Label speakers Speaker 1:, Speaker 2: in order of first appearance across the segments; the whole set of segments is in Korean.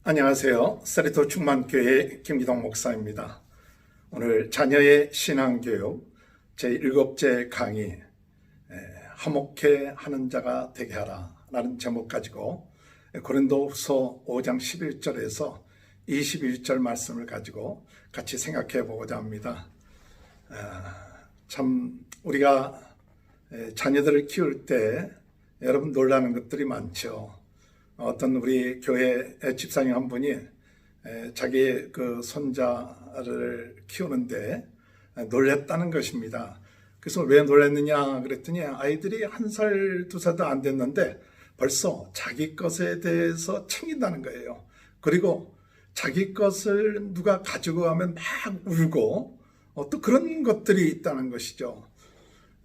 Speaker 1: 안녕하세요. 세리토 충만교회 김기동 목사입니다. 오늘 자녀의 신앙교육 제7째 강의 화목해 하는 자가 되게 하라 라는 제목 가지고 고린도후서 5장 11절에서 21절 말씀을 가지고 같이 생각해 보고자 합니다. 참 우리가 자녀들을 키울 때 여러분 놀라는 것들이 많죠. 어떤 우리 교회 집사님 한 분이 자기 그 손자를 키우는데 놀랬다는 것입니다. 그래서 왜 놀랐느냐 그랬더니 아이들이 1살, 2살도 안 됐는데 벌써 자기 것에 대해서 챙긴다는 거예요. 그리고 자기 것을 누가 가지고 가면 막 울고 또 그런 것들이 있다는 것이죠.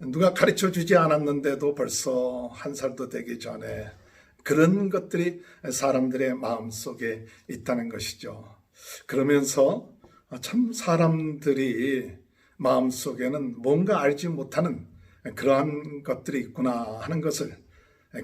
Speaker 1: 누가 가르쳐 주지 않았는데도 벌써 1살도 되기 전에 그런 것들이 사람들의 마음속에 있다는 것이죠. 그러면서 참 사람들이 마음속에는 뭔가 알지 못하는 그러한 것들이 있구나 하는 것을,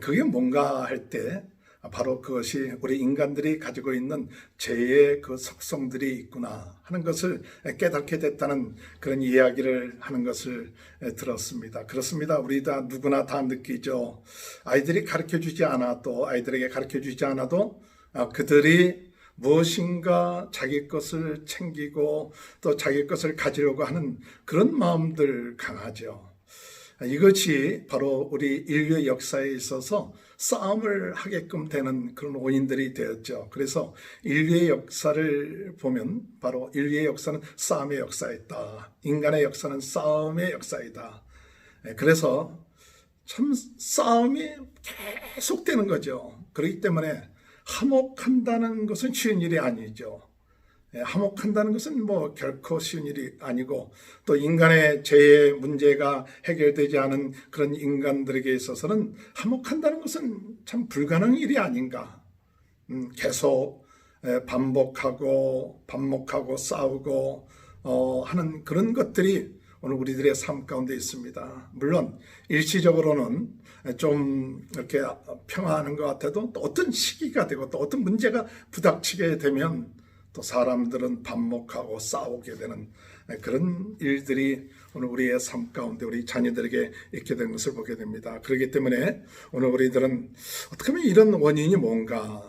Speaker 1: 그게 뭔가 할 때 바로 그것이 우리 인간들이 가지고 있는 죄의 그 속성들이 있구나 하는 것을 깨닫게 됐다는 그런 이야기를 하는 것을 들었습니다. 그렇습니다. 우리 누구나 다 느끼죠. 아이들이 가르쳐주지 않아도, 아이들에게 가르쳐주지 않아도 그들이 무엇인가 자기 것을 챙기고 또 자기 것을 가지려고 하는 그런 마음들 강하죠. 이것이 바로 우리 인류의 역사에 있어서 싸움을 하게끔 되는 그런 원인들이 되었죠. 그래서 인류의 역사를 보면 바로 인류의 역사는 싸움의 역사이다. 인간의 역사는 싸움의 역사이다. 그래서 참 싸움이 계속되는 거죠. 그렇기 때문에 화목한다는 것은 쉬운 일이 아니죠. 화목한다는 것은 결코 쉬운 일이 아니고 또 인간의 죄의 문제가 해결되지 않은 그런 인간들에게 있어서는 화목한다는 것은 참 불가능한 일이 아닌가. 계속 반복하고 싸우고 하는 그런 것들이 오늘 우리들의 삶 가운데 있습니다. 물론 일시적으로는 좀 이렇게 평화하는 것 같아도 또 어떤 시기가 되고 또 어떤 문제가 부닥치게 되면 또 사람들은 반목하고 싸우게 되는 그런 일들이 오늘 우리의 삶 가운데 우리 자녀들에게 있게 된 것을 보게 됩니다. 그렇기 때문에 오늘 우리들은 어떻게 하면 이런 원인이 뭔가,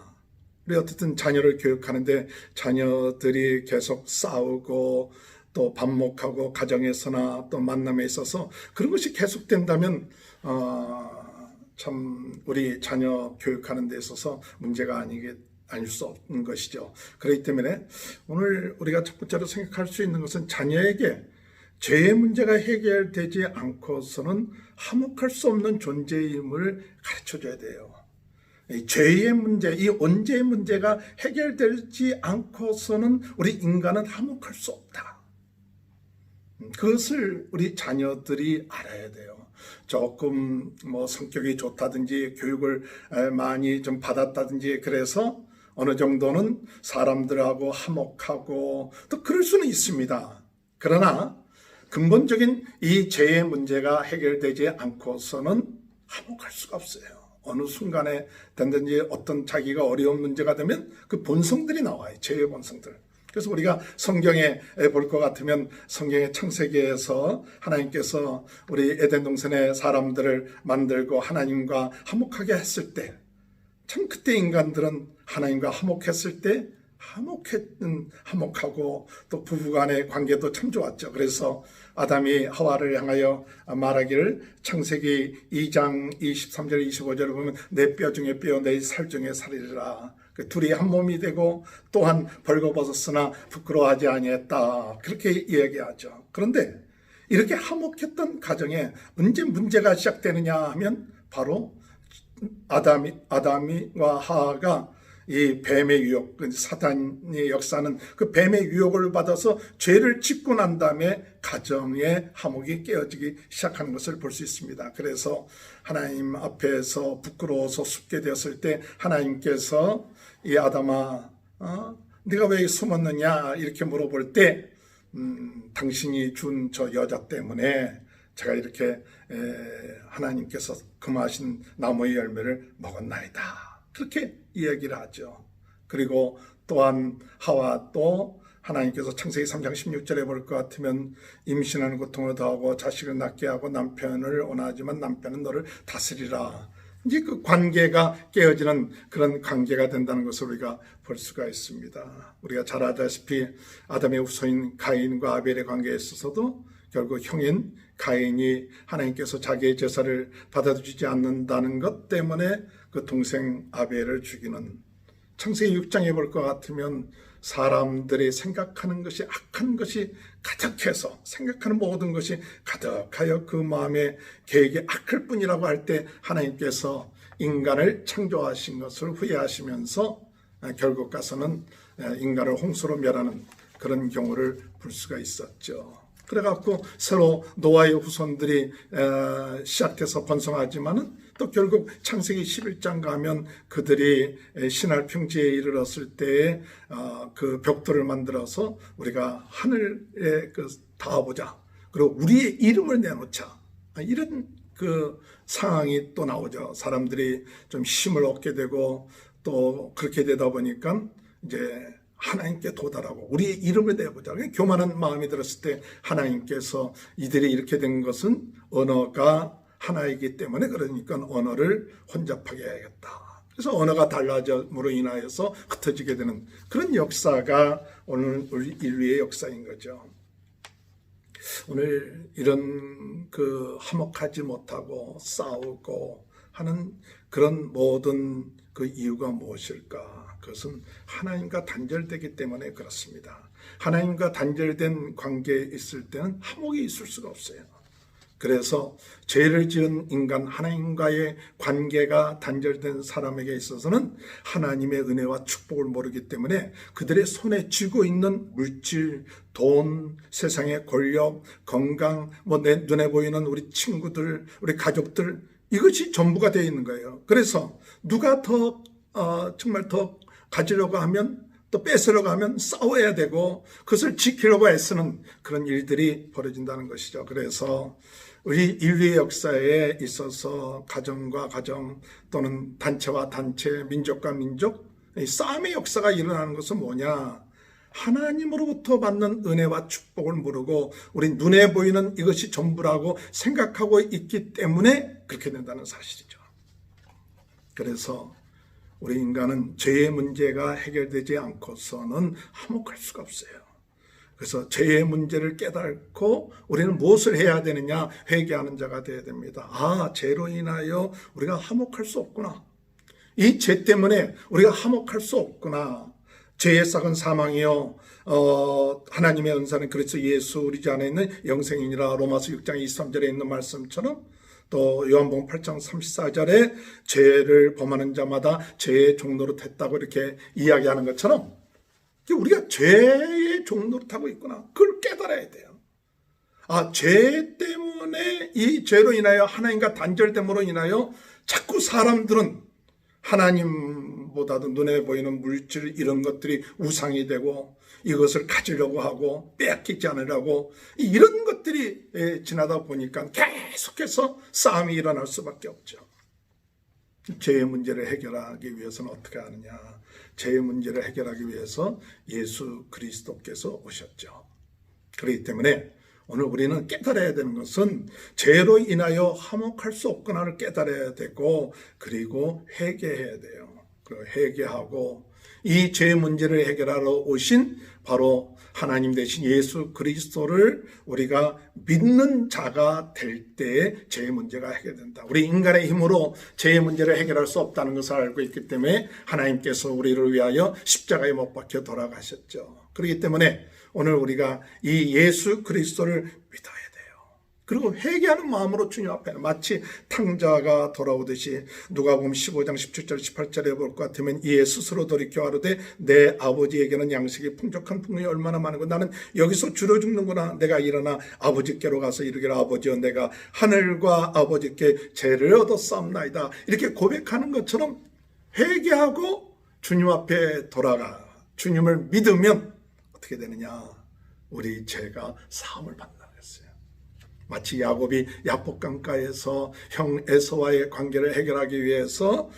Speaker 1: 우리 어쨌든 자녀를 교육하는데 자녀들이 계속 싸우고 또 반목하고 가정에서나 또 만남에 있어서 그런 것이 계속된다면 참 우리 자녀 교육하는 데 있어서 문제가 아닐 수 없는 것이죠. 그렇기 때문에 오늘 우리가 첫 번째로 생각할 수 있는 것은 자녀에게 죄의 문제가 해결되지 않고서는 화목할 수 없는 존재임을 가르쳐줘야 돼요. 이 죄의 문제, 이 원죄의 문제가 해결되지 않고서는 우리 인간은 화목할 수 없다. 그것을 우리 자녀들이 알아야 돼요. 조금 성격이 좋다든지 교육을 많이 좀 받았다든지 그래서 어느 정도는 사람들하고 화목하고 또 그럴 수는 있습니다. 그러나 근본적인 이 죄의 문제가 해결되지 않고서는 화목할 수가 없어요. 어느 순간에 된든지 어떤 자기가 어려운 문제가 되면 그 본성들이 나와요. 죄의 본성들. 그래서 우리가 성경에 볼 것 같으면 성경의 창세기에서 하나님께서 우리 에덴 동산의 사람들을 만들고 하나님과 화목하게 했을 때 참 그때 인간들은 하나님과 화목했을 때 화목하고 또 부부간의 관계도 참 좋았죠. 그래서 아담이 하와를 향하여 말하기를 창세기 2장 23절 25절을 보면 내 뼈 중에 뼈 내 살 중에 살이라. 그 둘이 한 몸이 되고 또한 벌거벗었으나 부끄러워하지 아니했다. 그렇게 이야기하죠. 그런데 이렇게 화목했던 가정에 언제 문제가 시작되느냐 하면 바로 아담이와 하와가 이 뱀의 유혹, 사탄의 역사는 그 뱀의 유혹을 받아서 죄를 짓고 난 다음에 가정의 화목이 깨어지기 시작하는 것을 볼 수 있습니다. 그래서 하나님 앞에서 부끄러워서 숨게 되었을 때 하나님께서 이 아담아, 네가 왜 숨었느냐 이렇게 물어볼 때 당신이 준 저 여자 때문에 제가 이렇게 하나님께서 금하신 나무의 열매를 먹었나이다. 그렇게 이야기를 하죠. 그리고 또한 하와도 하나님께서 창세기 3장 16절에 볼 것 같으면 임신하는 고통을 더하고 자식을 낳게 하고 남편을 원하지만 남편은 너를 다스리라. 이제 그 관계가 깨어지는 그런 관계가 된다는 것을 우리가 볼 수가 있습니다. 우리가 잘 알다시피 아담의 후손인 가인과 아벨의 관계에 있어서도 결국 형인 가인이 하나님께서 자기의 제사를 받아주지 않는다는 것 때문에 그 동생 아벨을 죽이는, 창세기 6장에 볼 것 같으면 사람들이 생각하는 것이 악한 것이 가득해서 생각하는 모든 것이 가득하여 그 마음의 계획이 악할 뿐이라고 할 때 하나님께서 인간을 창조하신 것을 후회하시면서 결국 가서는 인간을 홍수로 멸하는 그런 경우를 볼 수가 있었죠. 그래갖고 새로 노아의 후손들이 시작돼서 번성하지만은 또 결국 창세기 11장 가면 그들이 신할 평지에 이르렀을 때에 그 벽돌을 만들어서 우리가 하늘에 닿아보자. 그리고 우리의 이름을 내놓자. 이런 그 상황이 또 나오죠. 사람들이 좀 힘을 얻게 되고 또 그렇게 되다 보니까 이제 하나님께 도달하고 우리의 이름을 내보자. 교만한 마음이 들었을 때 하나님께서 이들이 이렇게 된 것은 언어가 하나이기 때문에 그러니까 언어를 혼잡하게 해야겠다. 그래서 언어가 달라짐으로 인하여서 흩어지게 되는 그런 역사가 오늘 우리 인류의 역사인 거죠. 오늘 이런 그 화목하지 못하고 싸우고 하는 그런 모든 그 이유가 무엇일까? 그것은 하나님과 단절되기 때문에 그렇습니다. 하나님과 단절된 관계에 있을 때는 화목이 있을 수가 없어요. 그래서 죄를 지은 인간, 하나님과의 관계가 단절된 사람에게 있어서는 하나님의 은혜와 축복을 모르기 때문에 그들의 손에 쥐고 있는 물질, 돈, 세상의 권력, 건강, 내 눈에 보이는 우리 친구들, 우리 가족들, 이것이 전부가 되어 있는 거예요. 그래서 누가 더 정말 더 가지려고 하면 또 뺏으려고 하면 싸워야 되고 그것을 지키려고 애쓰는 그런 일들이 벌어진다는 것이죠. 그래서 우리 인류의 역사에 있어서 가정과 가정 또는 단체와 단체, 민족과 민족 싸움의 역사가 일어나는 것은 뭐냐? 하나님으로부터 받는 은혜와 축복을 모르고 우리 눈에 보이는 이것이 전부라고 생각하고 있기 때문에 그렇게 된다는 사실이죠. 그래서 우리 인간은 죄의 문제가 해결되지 않고서는 화목할 수가 없어요. 그래서 죄의 문제를 깨닫고 우리는 무엇을 해야 되느냐? 회개하는 자가 되어야 됩니다. 죄로 인하여 우리가 화목할 수 없구나. 이 죄 때문에 우리가 화목할 수 없구나. 죄의 싹은 사망이요 하나님의 은사는 그리스도 예수 우리 안에 있는 영생이니라. 로마서 6장 23절에 있는 말씀처럼 또 요한복음 8장 34절에 죄를 범하는 자마다 죄의 종노릇 했다고 이렇게 이야기하는 것처럼 우리가 죄의 종노릇 하고 있구나. 그걸 깨달아야 돼요. 죄 때문에 이 죄로 인하여 하나님과 단절됨으로 인하여 자꾸 사람들은 하나님보다도 눈에 보이는 물질 이런 것들이 우상이 되고 이것을 가지려고 하고 빼앗기지 않으려고 이런 것들이 지나다 보니까 계속해서 싸움이 일어날 수밖에 없죠. 죄의 문제를 해결하기 위해서는 어떻게 하느냐? 죄의 문제를 해결하기 위해서 예수 그리스도께서 오셨죠. 그렇기 때문에 오늘 우리는 깨달아야 되는 것은 죄로 인하여 화목할 수 없구나를 깨달아야 되고 그리고 회개해야 돼요. 그리고 회개하고 이 죄 문제를 해결하러 오신 바로 하나님 되신 예수 그리스도를 우리가 믿는 자가 될 때에 죄의 문제가 해결된다. 우리 인간의 힘으로 죄의 문제를 해결할 수 없다는 것을 알고 있기 때문에 하나님께서 우리를 위하여 십자가에 못 박혀 돌아가셨죠. 그렇기 때문에 오늘 우리가 이 예수 그리스도를 믿어야 돼요. 그리고 회개하는 마음으로 주님 앞에 마치 탕자가 돌아오듯이 누가복음 15장 17절 18절에 볼 것 같으면 이에 스스로 돌이켜 가로되 내 아버지에게는 양식이 풍족한 풍년이 얼마나 많은고 나는 여기서 줄여 죽는구나. 내가 일어나 아버지께로 가서 이르기를 아버지여 내가 하늘과 아버지께 죄를 얻었사옵나이다. 이렇게 고백하는 것처럼 회개하고 주님 앞에 돌아가 주님을 믿으면 어떻게 되느냐? 우리 죄가 사함을 받는다고 했어요. 마치 야곱이 야복강가에서 형 에서와의 관계를 해결하기 위해서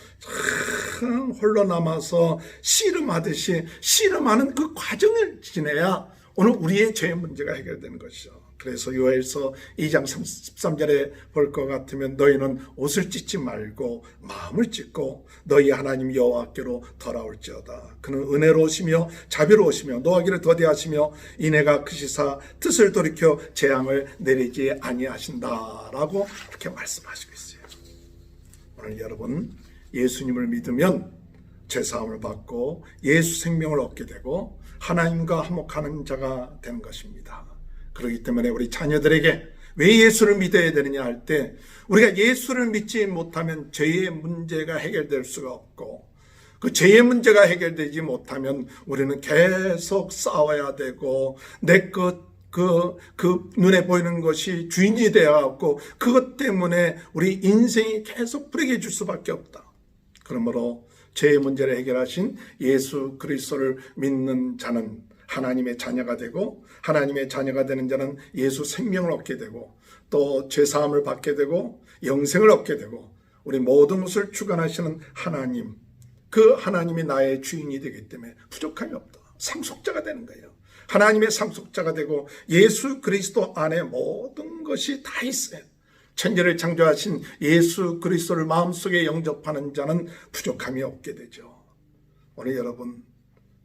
Speaker 1: 참 홀로 남아서 씨름하듯이 씨름하는 그 과정을 지내야 오늘 우리의 죄의 문제가 해결되는 것이죠. 그래서 요엘서 2장 13절에 볼 것 같으면 너희는 옷을 찢지 말고 마음을 찢고 너희 하나님 여호와께로 돌아올지어다. 그는 은혜로우시며 자비로우시며 노하기를 더디하시며 이내가 크시사 뜻을 돌이켜 재앙을 내리지 아니하신다라고 그렇게 말씀하시고 있어요. 오늘 여러분 예수님을 믿으면 죄사함을 받고 예수 생명을 얻게 되고 하나님과 화목하는 자가 되는 것입니다. 그렇기 때문에 우리 자녀들에게 왜 예수를 믿어야 되느냐 할 때 우리가 예수를 믿지 못하면 죄의 문제가 해결될 수가 없고 그 죄의 문제가 해결되지 못하면 우리는 계속 싸워야 되고 내 그 눈에 보이는 것이 주인이 되어갖고 그것 때문에 우리 인생이 계속 불행해질 수밖에 없다. 그러므로 죄의 문제를 해결하신 예수 그리스도를 믿는 자는 하나님의 자녀가 되고 하나님의 자녀가 되는 자는 예수 생명을 얻게 되고 또 죄사함을 받게 되고 영생을 얻게 되고 우리 모든 것을 주관하시는 하나님, 그 하나님이 나의 주인이 되기 때문에 부족함이 없다. 상속자가 되는 거예요. 하나님의 상속자가 되고 예수 그리스도 안에 모든 것이 다 있어요. 천지를 창조하신 예수 그리스도를 마음속에 영접하는 자는 부족함이 없게 되죠. 오늘 여러분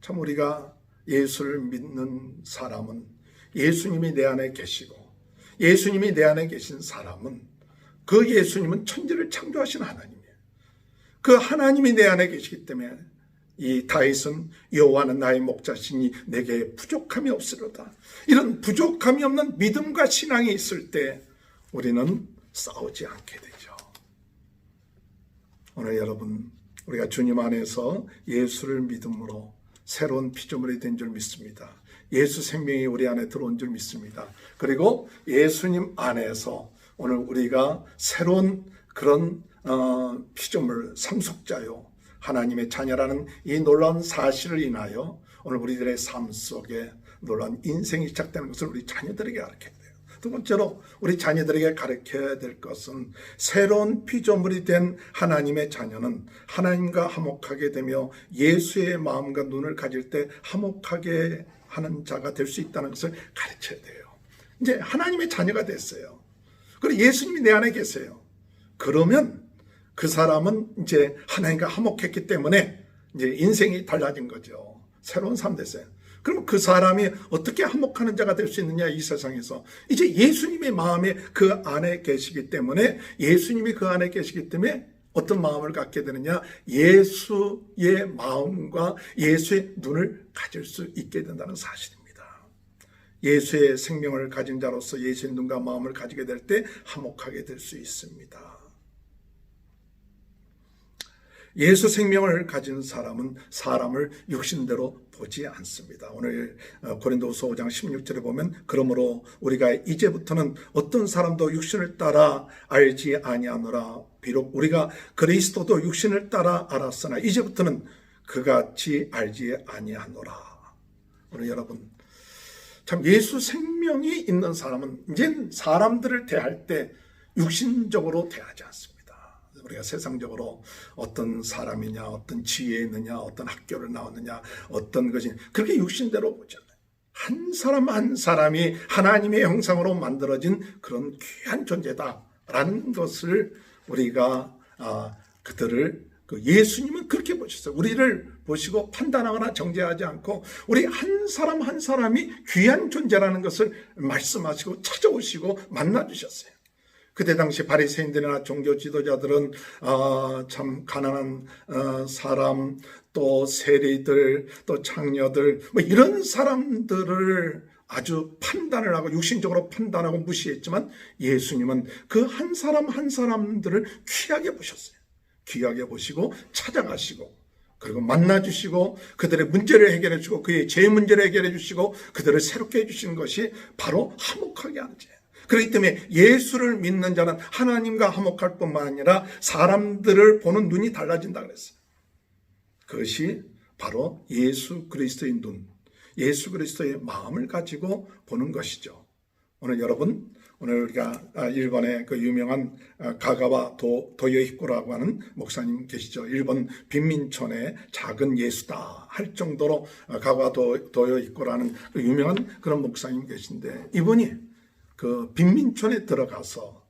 Speaker 1: 참 우리가 예수를 믿는 사람은 예수님이 내 안에 계시고 예수님이 내 안에 계신 사람은 그 예수님은 천지를 창조하신 하나님이에요. 그 하나님이 내 안에 계시기 때문에 이 다윗은 여호와는 나의 목자시니 내게 부족함이 없으리로다. 이런 부족함이 없는 믿음과 신앙이 있을 때 우리는 싸우지 않게 되죠. 오늘 여러분 우리가 주님 안에서 예수를 믿음으로 새로운 피조물이 된 줄 믿습니다. 예수 생명이 우리 안에 들어온 줄 믿습니다. 그리고 예수님 안에서 오늘 우리가 새로운 그런 피조물 상속자요 하나님의 자녀라는 이 놀라운 사실을 인하여 오늘 우리들의 삶 속에 놀라운 인생이 시작되는 것을 우리 자녀들에게 가르쳐야 돼요. 두 번째로 우리 자녀들에게 가르쳐야 될 것은 새로운 피조물이 된 하나님의 자녀는 하나님과 화목하게 되며 예수의 마음과 눈을 가질 때 화목하게 하는 자가 될 수 있다는 것을 가르쳐야 돼요. 이제 하나님의 자녀가 됐어요. 그리고 예수님이 내 안에 계세요. 그러면 그 사람은 이제 하나님과 화목했기 때문에 이제 인생이 달라진 거죠. 새로운 삶 됐어요. 그럼 그 사람이 어떻게 화목하는 자가 될 수 있느냐 이 세상에서 이제 예수님의 마음에 그 안에 계시기 때문에 예수님이 그 안에 계시기 때문에 어떤 마음을 갖게 되느냐 예수의 마음과 예수의 눈을 가질 수 있게 된다는 사실입니다. 예수의 생명을 가진 자로서 예수의 눈과 마음을 가지게 될 때 화목하게 될 수 있습니다. 예수 생명을 가진 사람은 사람을 육신대로 보지 않습니다. 오늘 고린도후서 5장 16절에 보면 그러므로 우리가 이제부터는 어떤 사람도 육신을 따라 알지 아니하노라. 비록 우리가 그리스도도 육신을 따라 알았으나 이제부터는 그같이 알지 아니하노라. 오늘 여러분 참 예수 생명이 있는 사람은 이제 사람들을 대할 때 육신적으로 대하지 않습니다. 우리가 세상적으로 어떤 사람이냐, 어떤 지혜에 있느냐, 어떤 학교를 나왔느냐, 어떤 것이 그렇게 육신대로 보잖아요. 한 사람 한 사람이 하나님의 형상으로 만들어진 그런 귀한 존재다라는 것을 우리가 그들을 예수님은 그렇게 보셨어요. 우리를 보시고 판단하거나 정죄하지 않고 우리 한 사람 한 사람이 귀한 존재라는 것을 말씀하시고 찾아오시고 만나주셨어요. 그때 당시 바리새인들이나 종교 지도자들은 참 가난한 사람, 또 세리들, 또 창녀들 뭐 이런 사람들을 아주 판단을 하고 육신적으로 판단하고 무시했지만 예수님은 그 한 사람 한 사람들을 귀하게 보셨어요. 귀하게 보시고 찾아가시고 그리고 만나주시고 그들의 문제를 해결해 주고 그의 죄 문제를 해결해 주시고 그들을 새롭게 해주시는 것이 바로 화목하게 하는 죄예요. 그렇기 때문에 예수를 믿는 자는 하나님과 화목할 뿐만 아니라 사람들을 보는 눈이 달라진다 그랬어요. 그것이 바로 예수 그리스도의 눈, 예수 그리스도의 마음을 가지고 보는 것이죠. 오늘 여러분 오늘 우리가 일본의 그 유명한 가가와 도요히코라고 하는 목사님 계시죠. 일본 빈민촌의 작은 예수다 할 정도로 가가와 도요히코라는 그 유명한 그런 목사님 계신데, 이분이 그 빈민촌에 들어가서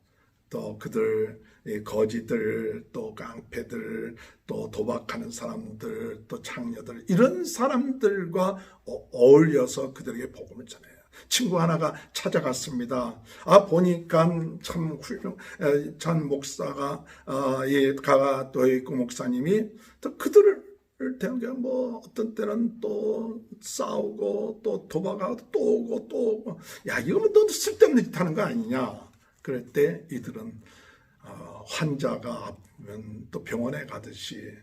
Speaker 1: 또 그들 거지들, 또 깡패들, 또 도박하는 사람들, 또 창녀들, 이런 사람들과 어울려서 그들에게 복음을 전해요. 친구 하나가 찾아갔습니다. 보니까 참 전 목사가, 가가 도요히코 목사님이 또 그들을 대한 게 뭐 어떤 때는 또 싸우고 또 도박하고 또 오고 또 오고, 야, 이거 뭐 너무 쓸데없는 짓 하는 거 아니냐. 그럴 때 이들은 환자가 아프면 또 병원에 가듯이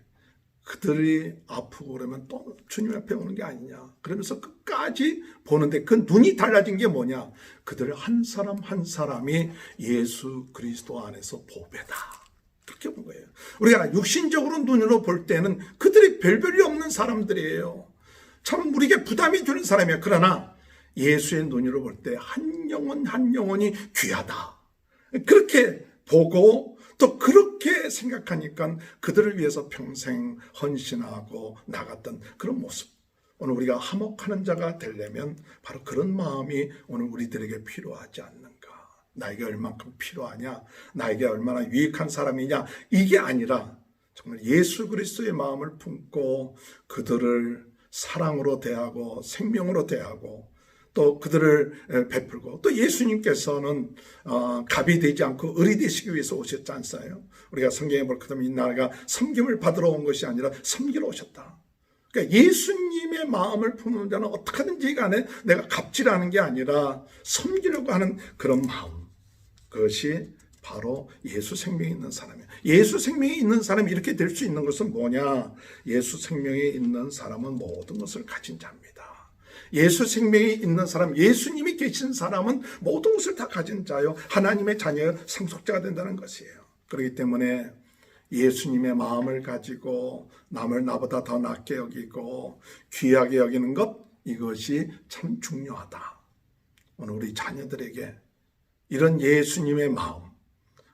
Speaker 1: 그들이 아프고 그러면 또 주님 앞에 오는 게 아니냐. 그러면서 끝까지 보는데 그 눈이 달라진 게 뭐냐. 그들 한 사람 한 사람이 예수 그리스도 안에서 보배다. 그렇게 본 거예요. 우리가 육신적으로 눈으로 볼 때는 그들이 별별이 없는 사람들이에요. 참 우리에게 부담이 주는 사람이에요. 그러나 예수의 눈으로 볼 때 한 영혼 한 영혼이 귀하다. 그렇게 보고 또 그렇게 생각하니까 그들을 위해서 평생 헌신하고 나갔던 그런 모습. 오늘 우리가 화목하는 자가 되려면 바로 그런 마음이 오늘 우리들에게 필요하지 않는가. 나에게 얼만큼 필요하냐, 나에게 얼마나 유익한 사람이냐, 이게 아니라 정말 예수 그리스도의 마음을 품고 그들을 사랑으로 대하고 생명으로 대하고 또 그들을 베풀고, 또 예수님께서는 갑이 되지 않고 을이 되시기 위해서 오셨지 않습니까? 우리가 성경에 볼 것 같으면 이 나라가 섬김을 받으러 온 것이 아니라 섬기러 오셨다. 그러니까 예수님의 마음을 품는 자는 어떻게든지 간에 내가 갑질하는 게 아니라 섬기려고 하는 그런 마음, 그것이 바로 예수 생명이 있는 사람이에요. 예수 생명이 있는 사람이 이렇게 될 수 있는 것은 뭐냐? 예수 생명이 있는 사람은 모든 것을 가진 자입니다. 예수 생명이 있는 사람, 예수님이 계신 사람은 모든 것을 다 가진 자요, 하나님의 자녀요, 상속자가 된다는 것이에요. 그렇기 때문에 예수님의 마음을 가지고 남을 나보다 더 낫게 여기고 귀하게 여기는 것, 이것이 참 중요하다. 오늘 우리 자녀들에게 이런 예수님의 마음,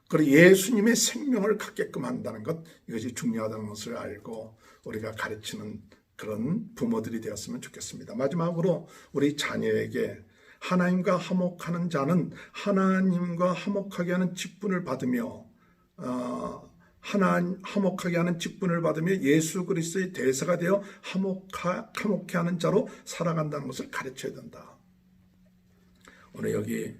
Speaker 1: 그리고 예수님의 생명을 갖게끔 한다는 것, 이것이 중요하다는 것을 알고 우리가 가르치는 그런 부모들이 되었으면 좋겠습니다. 마지막으로 우리 자녀에게 하나님과 화목하는 자는 하나님과 화목하게 하는 직분을 받으며 화목하게 하는 직분을 받으며 예수 그리스도의 대사가 되어 화목케 하는 자로 살아간다는 것을 가르쳐야 된다. 오늘 여기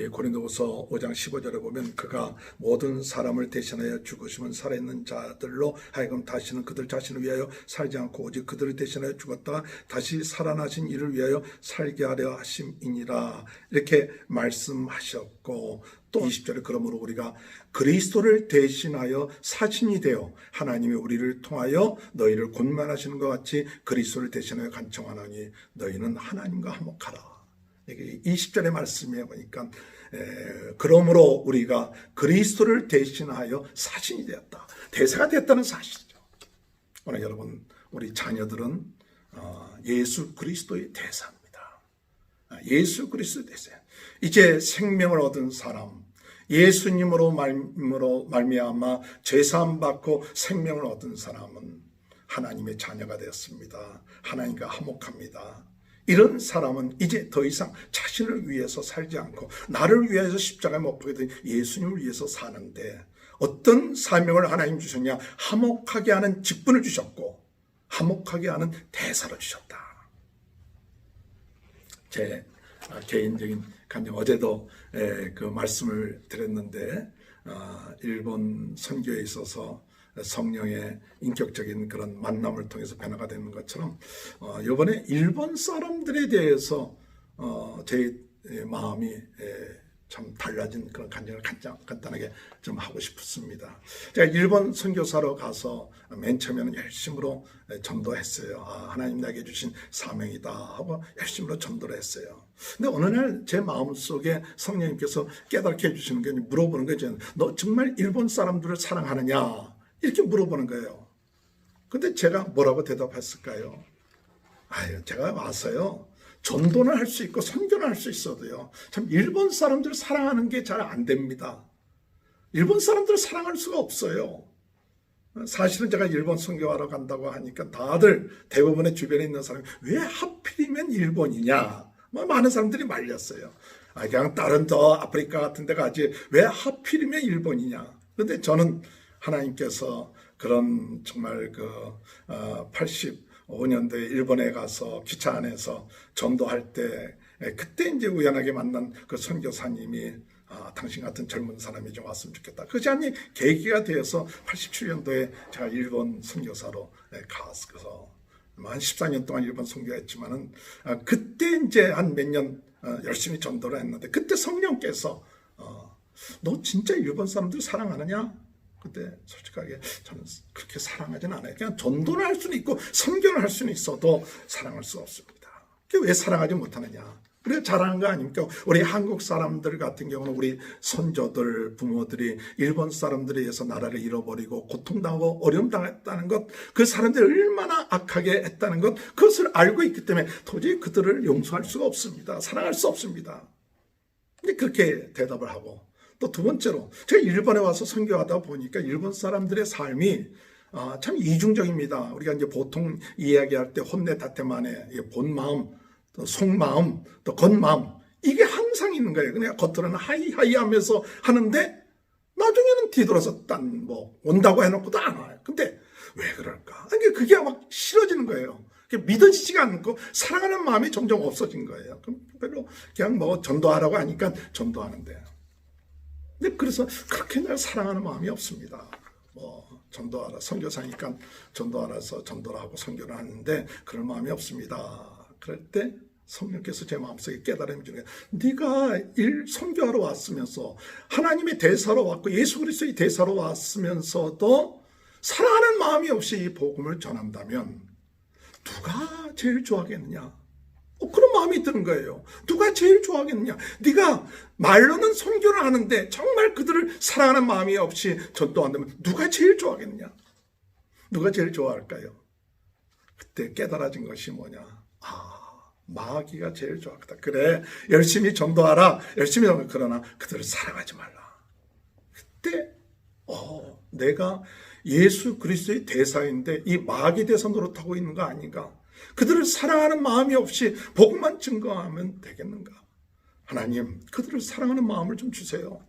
Speaker 1: 고린도후서 5장 15절에 보면 그가 모든 사람을 대신하여 죽으시면 살아있는 자들로 하여금 다시는 그들 자신을 위하여 살지 않고 오직 그들을 대신하여 죽었다가 다시 살아나신 이를 위하여 살게 하려 하심이니라, 이렇게 말씀하셨고, 또 20절에 그러므로 우리가 그리스도를 대신하여 사신이 되어 하나님이 우리를 통하여 너희를 권면하시는 것 같이 그리스도를 대신하여 간청하나니 너희는 하나님과 화목하라. 20절의 말씀에 보니까 그러므로 우리가 그리스도를 대신하여 사신이 되었다. 대사가 됐다는 사실이죠. 오늘 여러분, 우리 자녀들은 예수 그리스도의 대사입니다. 예수 그리스도의 대사. 이제 생명을 얻은 사람, 예수님으로 말미암아 죄사함 받고 생명을 얻은 사람은 하나님의 자녀가 되었습니다. 하나님과 화목합니다. 이런 사람은 이제 더 이상 자신을 위해서 살지 않고 나를 위해서 십자가에 못 박게 된 예수님을 위해서 사는데, 어떤 사명을 하나님 주셨냐? 화목하게 하는 직분을 주셨고 화목하게 하는 대사를 주셨다. 제 개인적인 감정, 어제도 그 말씀을 드렸는데, 일본 선교에 있어서 성령의 인격적인 그런 만남을 통해서 변화가 되는 것처럼 이번에 일본 사람들에 대해서 제 마음이 참 달라진 그런 간증을 간단하게 좀 하고 싶습니다. 제가 일본 선교사로 가서 맨 처음에는 열심으로 전도했어요. 하나님 나에게 주신 사명이다 하고 열심으로 전도를 했어요. 근데 어느 날 제 마음속에 성령님께서 깨닫게 해주시는 게, 물어보는 거죠. 너 정말 일본 사람들을 사랑하느냐? 이렇게 물어보는 거예요. 근데 제가 뭐라고 대답했을까요? 제가 와서요, 전도는 할 수 있고 선교는 할 수 있어도요, 참 일본 사람들을 사랑하는 게 잘 안 됩니다. 일본 사람들을 사랑할 수가 없어요. 사실은 제가 일본 선교하러 간다고 하니까 다들 대부분의 주변에 있는 사람이 왜 하필이면 일본이냐, 많은 사람들이 말렸어요. 그냥 다른 더 아프리카 같은 데 가지 왜 하필이면 일본이냐. 그런데 저는 하나님께서 그런 정말 85년도에 일본에 가서 기차 안에서 전도할 때, 그때 이제 우연하게 만난 그 선교사님이 당신 같은 젊은 사람이 좀 왔으면 좋겠다. 그것이 아니 계기가 되어서 87년도에 제가 일본 선교사로 가서 한 14년 동안 일본 선교했지만은, 그때 이제 한 몇 년 열심히 전도를 했는데, 그때 성령께서 너 진짜 일본 사람들 사랑하느냐? 그때 솔직하게 저는 그렇게 사랑하진 않아요. 그냥 전도를 할 수는 있고 선교를 할 수는 있어도 사랑할 수 없습니다. 왜 사랑하지 못하느냐? 우리가 잘하는 거 아닙니까? 우리 한국 사람들 같은 경우는 우리 선조들, 부모들이 일본 사람들에 의해서 나라를 잃어버리고 고통당하고 어려움 당했다는 것, 그 사람들이 얼마나 악하게 했다는 것, 그것을 알고 있기 때문에 도저히 그들을 용서할 수가 없습니다. 사랑할 수 없습니다. 근데 그렇게 대답을 하고, 또 두 번째로 제가 일본에 와서 선교하다 보니까 일본 사람들의 삶이 참 이중적입니다. 우리가 이제 보통 이야기할 때 혼내 다테만의 본 마음, 또 속마음, 또 겉마음, 이게 항상 있는 거예요. 그냥 겉으로는 하이하이 하면서 하는데 나중에는 뒤돌아서 온다고 해놓고도 안 와요. 근데 왜 그럴까? 그게 막 싫어지는 거예요. 믿어지지가 않고 사랑하는 마음이 점점 없어진 거예요. 그럼 별로 그냥 전도하라고 하니까 전도하는데. 근데 그래서 그렇게 날 사랑하는 마음이 없습니다. 전도하라, 선교사니까 전도하라서 전도를 하고 선교를 하는데 그럴 마음이 없습니다. 그럴 때 성령께서 제 마음속에 깨달음이 주는 거예요. 네가 선교하러 왔으면서 하나님의 대사로 왔고 예수 그리스도의 대사로 왔으면서도 사랑하는 마음이 없이 이 복음을 전한다면 누가 제일 좋아하겠느냐? 그런 마음이 드는 거예요. 누가 제일 좋아하겠느냐? 네가 말로는 선교를 하는데 정말 그들을 사랑하는 마음이 없이 전도한다면 누가 제일 좋아하겠느냐? 누가 제일 좋아할까요? 그때 깨달아진 것이 뭐냐? 마귀가 제일 좋아하겠다. 그래, 열심히 전도하라. 열심히 하면, 그러나 그들을 사랑하지 말라. 그때 내가 예수 그리스도의 대사인데 이 마귀 대사 노릇하고 있는 거 아닌가? 그들을 사랑하는 마음이 없이 복음만 증거하면 되겠는가? 하나님, 그들을 사랑하는 마음을 좀 주세요.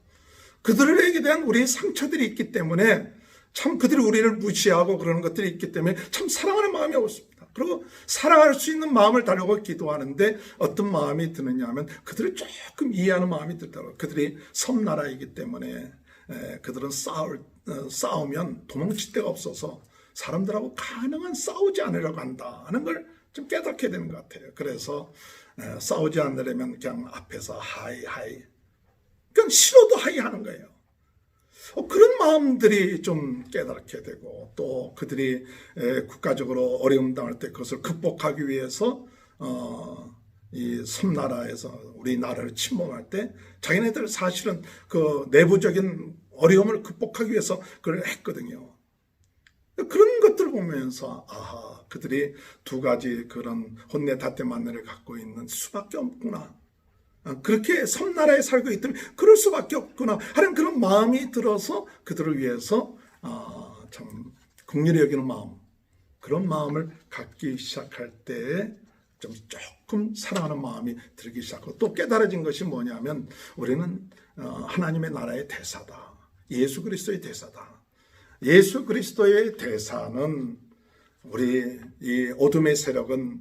Speaker 1: 그들에게 대한 우리의 상처들이 있기 때문에, 참 그들이 우리를 무시하고 그러는 것들이 있기 때문에 참 사랑하는 마음이 없습니다. 그리고 사랑할 수 있는 마음을 달라고 기도하는데 어떤 마음이 드느냐 하면 그들을 조금 이해하는 마음이 들더라고요. 그들이 섬나라이기 때문에 그들은 싸우면 도망칠 데가 없어서 사람들하고 가능한 싸우지 않으려고 한다는 걸 좀 깨닫게 되는 것 같아요. 그래서 싸우지 않으려면 그냥 앞에서 하이, 그냥 싫어도 하이 하는 거예요. 그런 마음들이 좀 깨닫게 되고, 또 그들이 국가적으로 어려움 당할 때 그것을 극복하기 위해서 이 섬나라에서 우리 나라를 침범할 때 자기네들 사실은 그 내부적인 어려움을 극복하기 위해서 그걸 했거든요. 그런 것들을 보면서 그들이 두 가지 그런 혼내 닷대 만내를 갖고 있는 수밖에 없구나. 그렇게 섬나라에 살고 있다면 그럴 수밖에 없구나 하는 그런 마음이 들어서 그들을 위해서 참 긍휼히 여기는 마음, 그런 마음을 갖기 시작할 때 좀 조금 사랑하는 마음이 들기 시작하고, 또 깨달아진 것이 뭐냐면 우리는 하나님의 나라의 대사다. 예수 그리스도의 대사다. 예수 그리스도의 대사는 우리 이 어둠의 세력은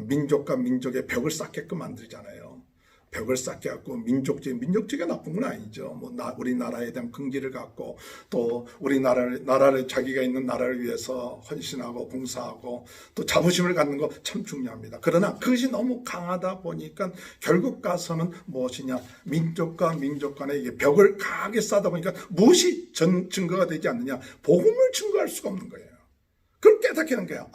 Speaker 1: 민족과 민족의 벽을 쌓게끔 만들잖아요. 벽을 쌓게 갖고 민족주의가 나쁜 건 아니죠. 우리나라에 대한 긍지를 갖고, 또 우리나라를 자기가 있는 나라를 위해서 헌신하고 봉사하고 또 자부심을 갖는 거 참 중요합니다. 그러나 그것이 너무 강하다 보니까 결국 가서는 무엇이냐, 민족과 민족 간의 벽을 강하게 쌓다 보니까 무엇이 증거가 되지 않느냐, 복음을 증거할 수가 없는 거예요. 그걸 깨닫게 하는 거예요.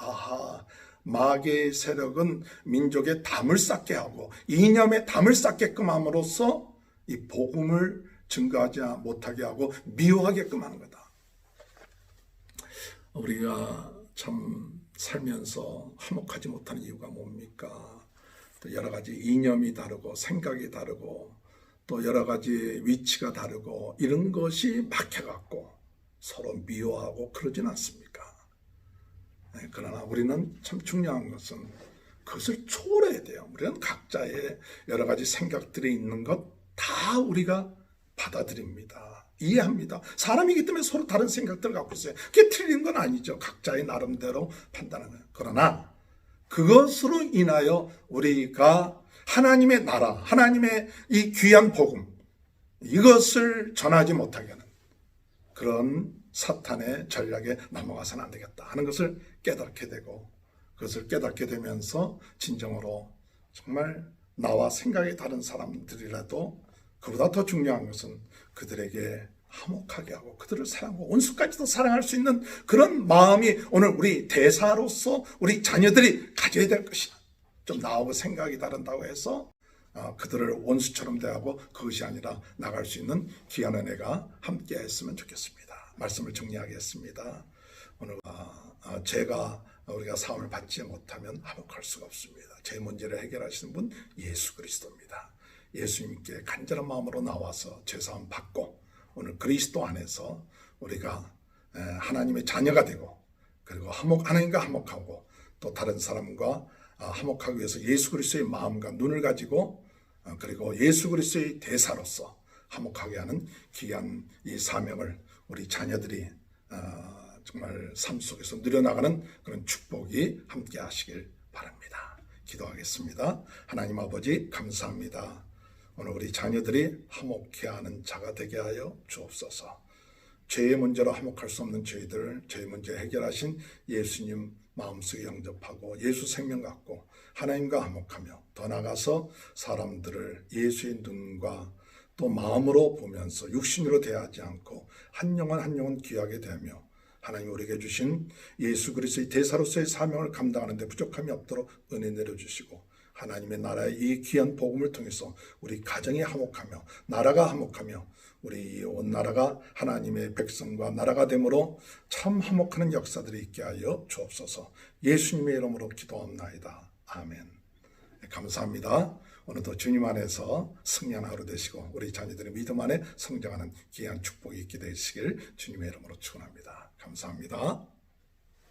Speaker 1: 마귀의 세력은 민족의 담을 쌓게 하고 이념의 담을 쌓게끔 함으로써 이 복음을 증거하지 못하게 하고 미워하게끔 하는 거다. 우리가 참 살면서 화목하지 못하는 이유가 뭡니까? 또 여러 가지 이념이 다르고 생각이 다르고 또 여러 가지 위치가 다르고 이런 것이 막혀갖고 서로 미워하고 그러진 않습니까? 그러나 우리는 참 중요한 것은 그것을 초월해야 돼요. 우리는 각자의 여러 가지 생각들이 있는 것 다 우리가 받아들입니다. 이해합니다. 사람이기 때문에 서로 다른 생각들을 갖고 있어요. 그게 틀린 건 아니죠. 각자의 나름대로 판단하는 거예요. 그러나 그것으로 인하여 우리가 하나님의 나라, 하나님의 이 귀한 복음, 이것을 전하지 못하게 하는 그런 사탄의 전략에 넘어가서는 안 되겠다 하는 것을 깨닫게 되고, 그것을 깨닫게 되면서 진정으로 정말 나와 생각이 다른 사람들이라도 그보다 더 중요한 것은 그들에게 화목하게 하고 그들을 사랑하고 원수까지도 사랑할 수 있는 그런 마음이 오늘 우리 대사로서 우리 자녀들이 가져야 될 것이다. 좀 나하고 생각이 다른다고 해서 그들을 원수처럼 대하고 그것이 아니라 나갈 수 있는 귀한 은혜가 함께 했으면 좋겠습니다. 말씀을 정리하겠습니다. 오늘 죄가 우리가 사함을 받지 못하면 화목할 수가 없습니다. 제 문제를 해결하시는 분 예수 그리스도입니다. 예수님께 간절한 마음으로 나와서 죄사함 받고 오늘 그리스도 안에서 우리가 하나님의 자녀가 되고, 그리고 하나님과 화목하고 또 다른 사람과 화목하기 위해서 예수 그리스도의 마음과 눈을 가지고 그리고 예수 그리스도의 대사로서 화목하게 하는 귀한 이 사명을 우리 자녀들이 정말 삶 속에서 누려나가는 그런 축복이 함께 하시길 바랍니다. 기도하겠습니다. 하나님 아버지 감사합니다. 오늘 우리 자녀들이 화목케 하는 자가 되게 하여 주옵소서. 죄의 문제로 화목할 수 없는 저희들, 죄의 문제 해결하신 예수님 마음속에 영접하고 예수 생명 갖고 하나님과 화목하며 더 나아가서 사람들을 예수의 눈과 또 마음으로 보면서 육신으로 대하지 않고 한 영혼 한 영혼 귀하게 대하며 하나님 우리에게 주신 예수 그리스도의 대사로서의 사명을 감당하는 데 부족함이 없도록 은혜 내려주시고, 하나님의 나라의 이 귀한 복음을 통해서 우리 가정이 화목하며 나라가 화목하며 우리 온 나라가 하나님의 백성과 나라가 되므로 참 화목하는 역사들이 있게 하여 주옵소서. 예수님의 이름으로 기도합나이다. 아멘. 감사합니다. 오늘도 주님 안에서 승리하는 하루 되시고 우리 자녀들의 믿음 안에 성장하는 귀한 축복이 있게 되시길 주님의 이름으로 축원합니다. 감사합니다.